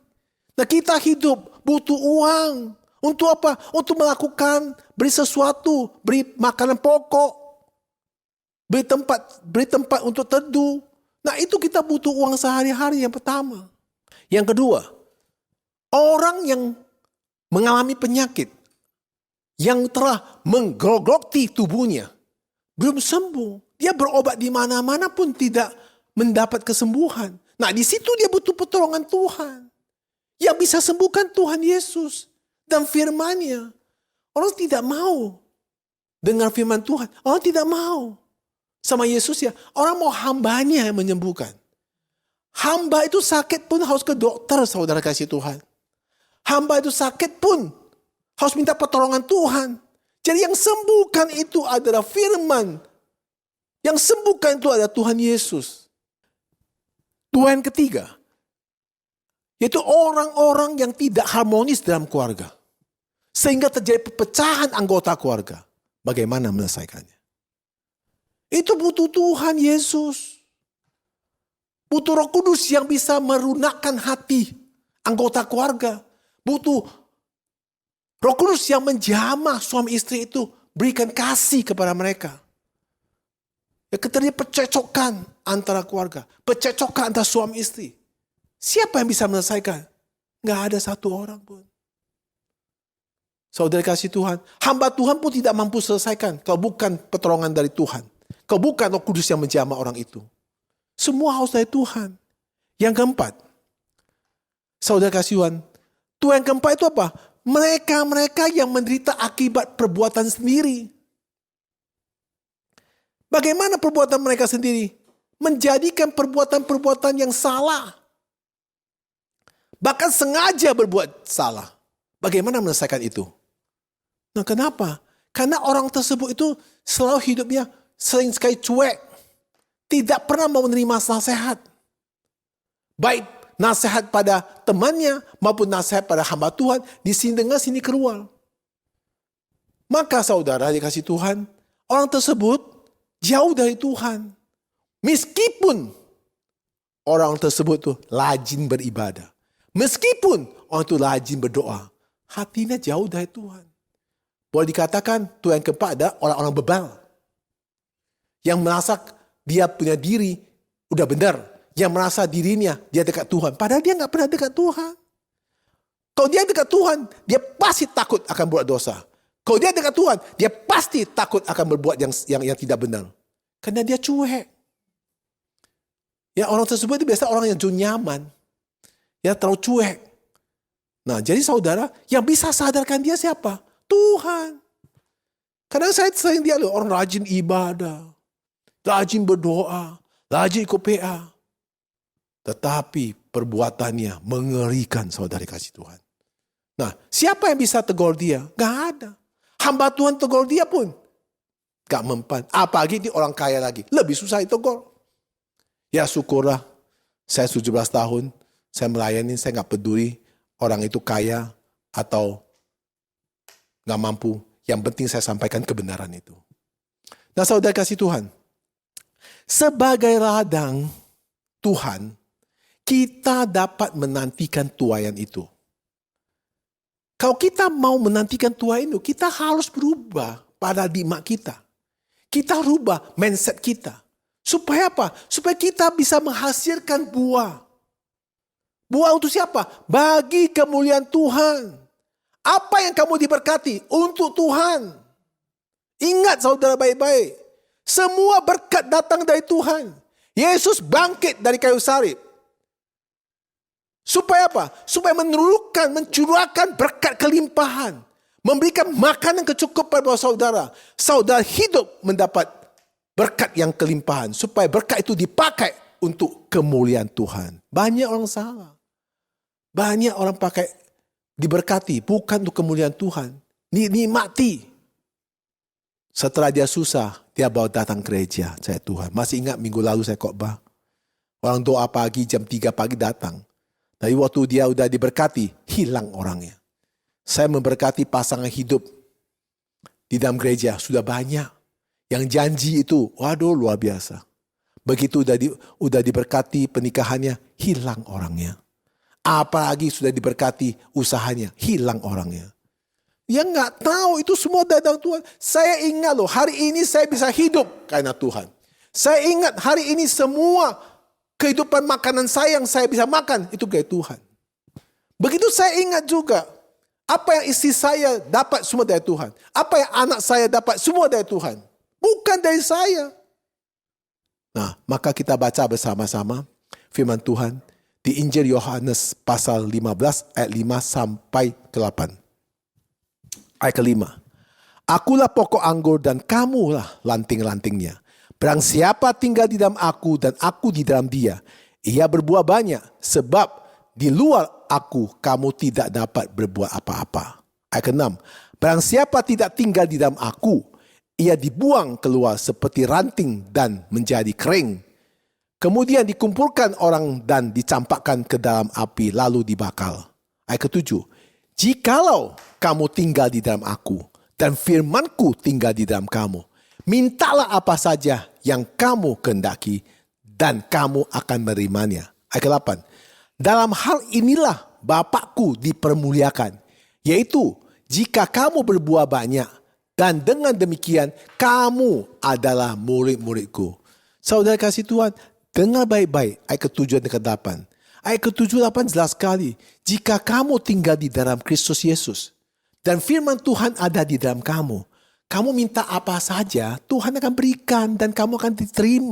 Nah kita hidup butuh uang. Untuk apa? Untuk melakukan, beri sesuatu, beri makanan pokok. Beri tempat untuk teduh. Nah itu kita butuh uang sehari-hari yang pertama. Yang kedua, orang yang mengalami penyakit yang telah menggerogoti tubuhnya belum sembuh. Dia berobat di mana-mana pun tidak mendapat kesembuhan. Nah, di situ dia butuh pertolongan Tuhan. Yang bisa sembuhkan Tuhan Yesus dan firman-Nya. Orang tidak mau dengar firman Tuhan. Orang tidak mau sama Yesus ya. Orang mau hambanya yang menyembuhkan. Hamba itu sakit pun harus ke dokter, saudara kasih Tuhan. Hamba itu sakit pun harus minta pertolongan Tuhan. Jadi yang sembuhkan itu adalah firman. Yang sembuhkan itu adalah Tuhan Yesus. Tuhan ketiga, yaitu orang-orang yang tidak harmonis dalam keluarga. Sehingga terjadi perpecahan anggota keluarga. Bagaimana menyelesaikannya? Itu butuh Tuhan Yesus. Butuh Roh Kudus yang bisa merunakkan hati anggota keluarga. Butuh Roh Kudus yang menjamah suami istri itu. Berikan kasih kepada mereka. Ya, terjadi percecokan antara keluarga. Percecokan antara suami istri. Siapa yang bisa menyelesaikan? Nggak ada satu orang pun. Saudara kasih Tuhan, hamba Tuhan pun tidak mampu selesaikan kalau bukan pertolongan dari Tuhan. Kalau bukan Roh Kudus yang menjamah orang itu. Semua harus dari Tuhan. Yang keempat, saudara kasih Tuhan, Tuhan yang keempat itu apa? Mereka-mereka yang menderita akibat perbuatan sendiri. Bagaimana perbuatan mereka sendiri? Menjadikan perbuatan-perbuatan yang salah. Bahkan sengaja berbuat salah. Bagaimana menyelesaikan itu? Nah, kenapa? Karena orang tersebut itu selalu hidupnya sering sekali cuek. Tidak pernah mau menerima nasihat. Baik nasihat pada temannya maupun nasihat pada hamba Tuhan. Di sini dengar, sini keluar. Maka saudara dikasih Tuhan, orang tersebut jauh dari Tuhan. Meskipun orang tersebut itu rajin beribadah. Meskipun orang itu rajin berdoa. Hatinya jauh dari Tuhan. Boleh dikatakan Tuhan yang keempat ada orang-orang bebal. Yang merasa dia punya diri udah benar. Yang merasa dirinya dia dekat Tuhan. Padahal dia gak pernah dekat Tuhan. Kalau dia dekat Tuhan, dia pasti takut akan buat dosa. Kalau dia dekat Tuhan, dia pasti takut akan berbuat yang tidak benar. Karena dia cuek. Ya, orang tersebut itu biasa orang yang nyaman. Ya, terlalu cuek. Nah, jadi saudara, yang bisa sadarkan dia siapa? Tuhan. Kadang saya sering dia loh, orang rajin ibadah. Rajin berdoa. Rajin ikut PA. Tetapi perbuatannya mengerikan saudara kasih Tuhan. Nah, siapa yang bisa tegur dia? Gak ada. Hamba Tuhan tegur dia pun gak mempan. Apalagi ini orang kaya lagi. Lebih susah ditegur. Ya syukurlah. Saya 17 tahun. Saya melayani. Saya gak peduli orang itu kaya atau gak mampu. Yang penting saya sampaikan kebenaran itu. Nah, saudara kasih Tuhan. Sebagai ladang Tuhan, kita dapat menantikan tuaian itu. Kalau kita mau menantikan tuaian itu, kita harus berubah paradigma kita. Kita rubah mindset kita. Supaya apa? Supaya kita bisa menghasilkan buah. Buah untuk siapa? Bagi kemuliaan Tuhan. Apa yang kamu diberkati? Untuk Tuhan. Ingat saudara baik-baik. Semua berkat datang dari Tuhan. Yesus bangkit dari kayu salib. Supaya apa? Supaya mencurahkan berkat kelimpahan. Memberikan makanan kecukupan pada saudara. Saudara hidup mendapat berkat yang kelimpahan. Supaya berkat itu dipakai untuk kemuliaan Tuhan. Banyak orang salah. Banyak orang pakai diberkati. Bukan untuk kemuliaan Tuhan. Nikmati. Setelah dia susah, dia bawa datang gereja. Saya Tuhan. Masih ingat minggu lalu saya khotbah. Orang doa pagi, jam 3 pagi datang. Tapi waktu dia udah diberkati, hilang orangnya. Saya memberkati pasangan hidup di dalam gereja. Sudah banyak. Yang janji itu, waduh luar biasa. Begitu udah diberkati pernikahannya, hilang orangnya. Apalagi sudah diberkati usahanya, hilang orangnya. Yang gak tahu itu semua datang Tuhan. Saya ingat loh, hari ini saya bisa hidup karena Tuhan. Saya ingat hari ini semua kehidupan makanan saya yang saya bisa makan, itu dari Tuhan. Begitu saya ingat juga, apa yang istri saya dapat semua dari Tuhan. Apa yang anak saya dapat semua dari Tuhan. Bukan dari saya. Nah, maka kita baca bersama-sama firman Tuhan di Injil Yohanes pasal 15 ayat 5 sampai 8. Ayat kelima. Akulah pokok anggur dan kamulah lanting-lantingnya. Barang siapa tinggal di dalam aku dan aku di dalam dia, ia berbuah banyak, sebab di luar aku kamu tidak dapat berbuat apa-apa. Ayat ke-6. Barang siapa tidak tinggal di dalam aku, ia dibuang keluar seperti ranting dan menjadi kering. Kemudian dikumpulkan orang dan dicampakkan ke dalam api lalu dibakar. Ayat ke-7. Jikalau kamu tinggal di dalam aku dan firmanku tinggal di dalam kamu, mintalah apa saja yang kamu kehendaki dan kamu akan menerimanya. Ayat ke-8. Dalam hal inilah Bapakku dipermuliakan, yaitu jika kamu berbuah banyak dan dengan demikian kamu adalah murid-muridku. Saudara kasih Tuhan, dengar baik-baik ayat ke-7 dan ke-8. Ayat ke-7 8 jelas sekali. Jika kamu tinggal di dalam Kristus Yesus dan firman Tuhan ada di dalam kamu, kamu minta apa saja, Tuhan akan berikan dan kamu akan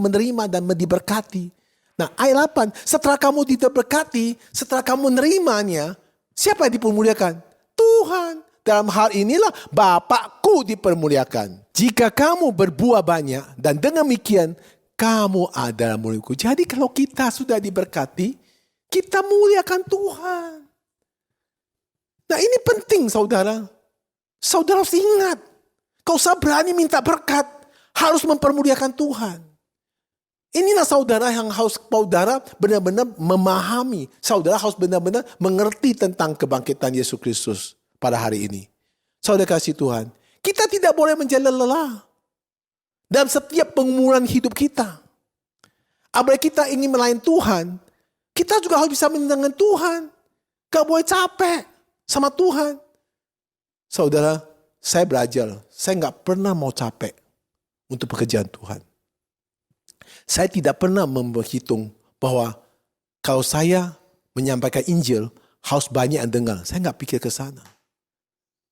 menerima dan diberkati. Nah, ayat 8, setelah kamu diberkati, setelah kamu menerimanya, siapa yang dipermuliakan? Tuhan. Dalam hal inilah Bapakku dipermuliakan. Jika kamu berbuah banyak dan dengan demikian kamu adalah muridku. Jadi kalau kita sudah diberkati, kita muliakan Tuhan. Nah, ini penting saudara. Saudara harus ingat. Kalau saya berani minta berkat, harus mempermuliakan Tuhan. Inilah saudara yang harus saudara benar-benar memahami. Saudara harus benar-benar mengerti tentang kebangkitan Yesus Kristus pada hari ini. Saudara kasih Tuhan, kita tidak boleh menjadi lelah dalam setiap pengumuman hidup kita. Apabila kita ingin melayani Tuhan, kita juga harus bisa menyenangkan Tuhan. Gak boleh capek sama Tuhan. Saudara, saya belajar, saya gak pernah mau capek untuk pekerjaan Tuhan. Saya tidak pernah menghitung bahwa kalau saya menyampaikan Injil, harus banyak yang dengar. Saya gak pikir ke sana.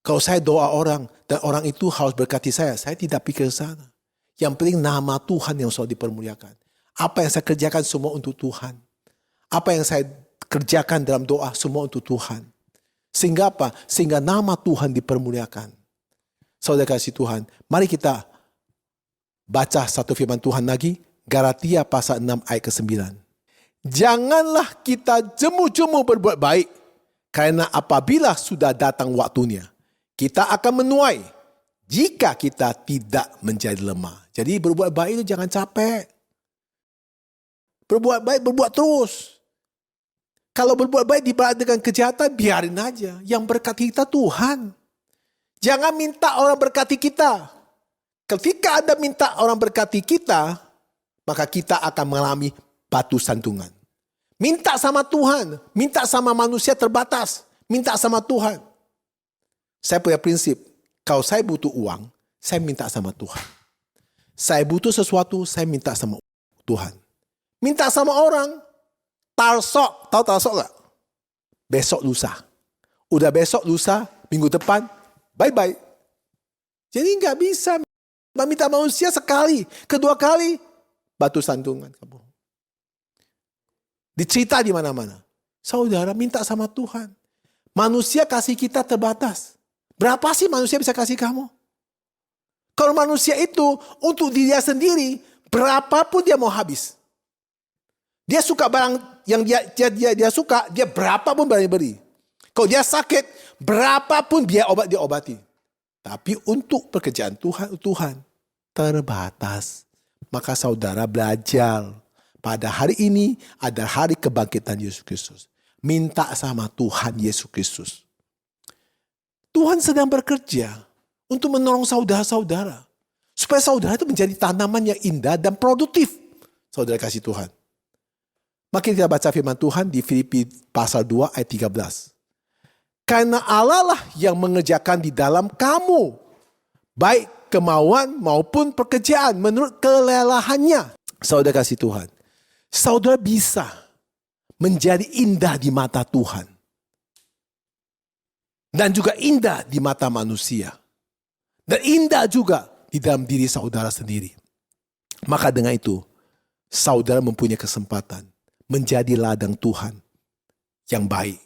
Kalau saya doa orang dan orang itu harus berkati saya tidak pikir ke sana. Yang penting nama Tuhan yang selalu dipermuliakan. Apa yang saya kerjakan semua untuk Tuhan. Apa yang saya kerjakan dalam doa semua untuk Tuhan. Sehingga apa? Sehingga nama Tuhan dipermuliakan. Saudara kasih Tuhan, mari kita baca satu firman Tuhan lagi. Galatia pasal 6 ayat ke-9. Janganlah kita jemu-jemu berbuat baik. Karena apabila sudah datang waktunya, kita akan menuai jika kita tidak menjadi lemah. Jadi berbuat baik itu jangan capek. Berbuat baik, berbuat terus. Kalau berbuat baik dibalas dengan kejahatan, biarin aja. Yang berkati kita Tuhan. Jangan minta orang berkati kita. Ketika Anda minta orang berkati kita, maka kita akan mengalami batu santungan. Minta sama Tuhan, minta sama manusia terbatas, minta sama Tuhan. Saya punya prinsip, kalau saya butuh uang, saya minta sama Tuhan. Saya butuh sesuatu, saya minta sama Tuhan. Minta sama orang, tarsok, tahu tarsok gak? Besok lusa. Udah besok lusa, minggu depan, bye-bye. Jadi gak bisa meminta manusia sekali, kedua kali, batu santungan kamu. Dicerita di mana-mana. Saudara minta sama Tuhan. Manusia kasih kita terbatas. Berapa sih manusia bisa kasih kamu? Kalau manusia itu untuk dirinya sendiri, berapapun dia mau habis. Dia suka barang yang dia suka, dia berapapun berani beri. Kalau dia sakit, berapapun dia obati. Tapi untuk pekerjaan Tuhan terbatas. Maka saudara belajar. Pada hari ini ada hari kebangkitan Yesus Kristus. Minta sama Tuhan Yesus Kristus. Tuhan sedang bekerja untuk menolong saudara-saudara. Supaya saudara itu menjadi tanaman yang indah dan produktif. Saudara kasih Tuhan. Mari kita baca firman Tuhan di Filipi pasal 2 ayat 13. Karena Allah lah yang mengerjakan di dalam kamu. Baik kemauan maupun pekerjaan menurut kelelahannya. Saudara kasih Tuhan. Saudara bisa menjadi indah di mata Tuhan. Dan juga indah di mata manusia. Dan indah juga di dalam diri saudara sendiri. Maka dengan itu, saudara mempunyai kesempatan menjadi ladang Tuhan yang baik.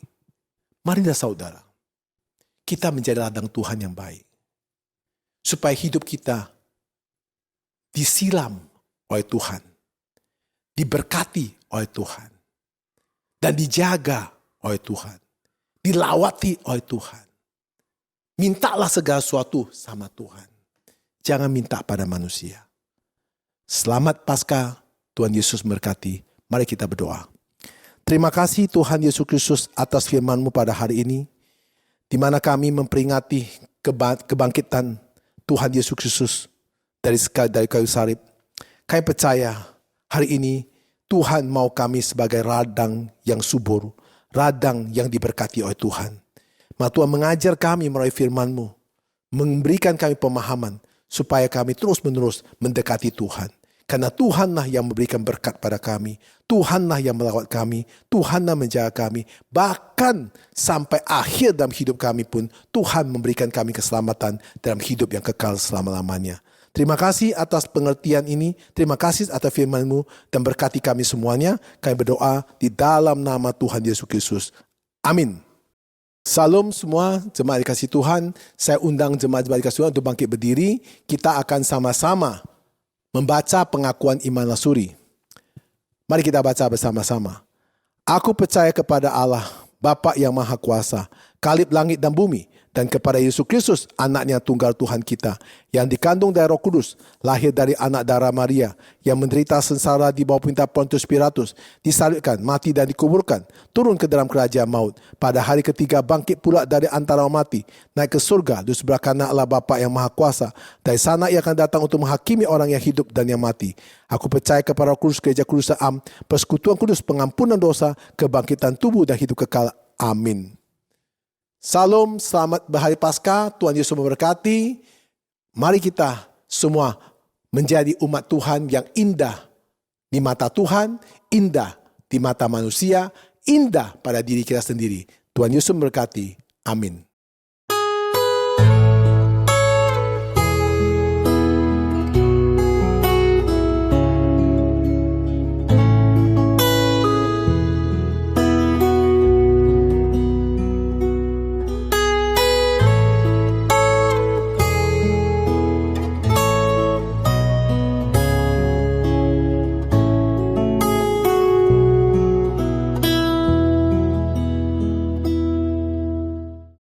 Marilah saudara, kita menjadi ladang Tuhan yang baik. Supaya hidup kita disiram oleh Tuhan, diberkati oleh Tuhan, dan dijaga oleh Tuhan, dilawati oleh Tuhan. Mintalah segala sesuatu sama Tuhan. Jangan minta pada manusia. Selamat Paskah, Tuhan Yesus memberkati. Mari kita berdoa. Terima kasih Tuhan Yesus Kristus atas firman-Mu pada hari ini, di mana kami memperingati kebangkitan Tuhan Yesus Kristus dari kayu salib. Kami percaya hari ini Tuhan mau kami sebagai ladang yang subur, ladang yang diberkati oleh Tuhan. Maka Tuhan mengajar kami melalui firman-Mu, memberikan kami pemahaman supaya kami terus-menerus mendekati Tuhan. Karena Tuhanlah yang memberikan berkat pada kami. Tuhanlah yang melawat kami. Tuhanlah menjaga kami. Bahkan sampai akhir dalam hidup kami pun Tuhan memberikan kami keselamatan dalam hidup yang kekal selama-lamanya. Terima kasih atas pengertian ini. Terima kasih atas firman-Mu dan berkati kami semuanya. Kami berdoa di dalam nama Tuhan Yesus Kristus. Amin. Salam semua jemaat dikasih Tuhan. Saya undang jemaat-jemaat dikasih Tuhan untuk bangkit berdiri. Kita akan sama-sama membaca pengakuan iman lasuri. Mari kita baca bersama-sama. Aku percaya kepada Allah, Bapa yang Maha Kuasa, Khalib langit dan bumi, dan kepada Yesus Kristus, anaknya tunggal Tuhan kita, yang dikandung dari Roh Kudus, lahir dari anak darah Maria, yang menderita sengsara di bawah perintah Pontius Pilatus, disalibkan, mati dan dikuburkan, turun ke dalam kerajaan maut, pada hari ketiga bangkit pula dari antara orang mati, naik ke surga, di sebelah kanan Allah Bapa yang Maha Kuasa, dari sana ia akan datang untuk menghakimi orang yang hidup dan yang mati. Aku percaya kepada Roh Kudus, gereja kudus am, persekutuan kudus, pengampunan dosa, kebangkitan tubuh dan hidup kekal. Amin. Salam, selamat berhari Paskah, Tuhan Yesus memberkati. Mari kita semua menjadi umat Tuhan yang indah di mata Tuhan, indah di mata manusia, indah pada diri kita sendiri. Tuhan Yesus memberkati. Amin.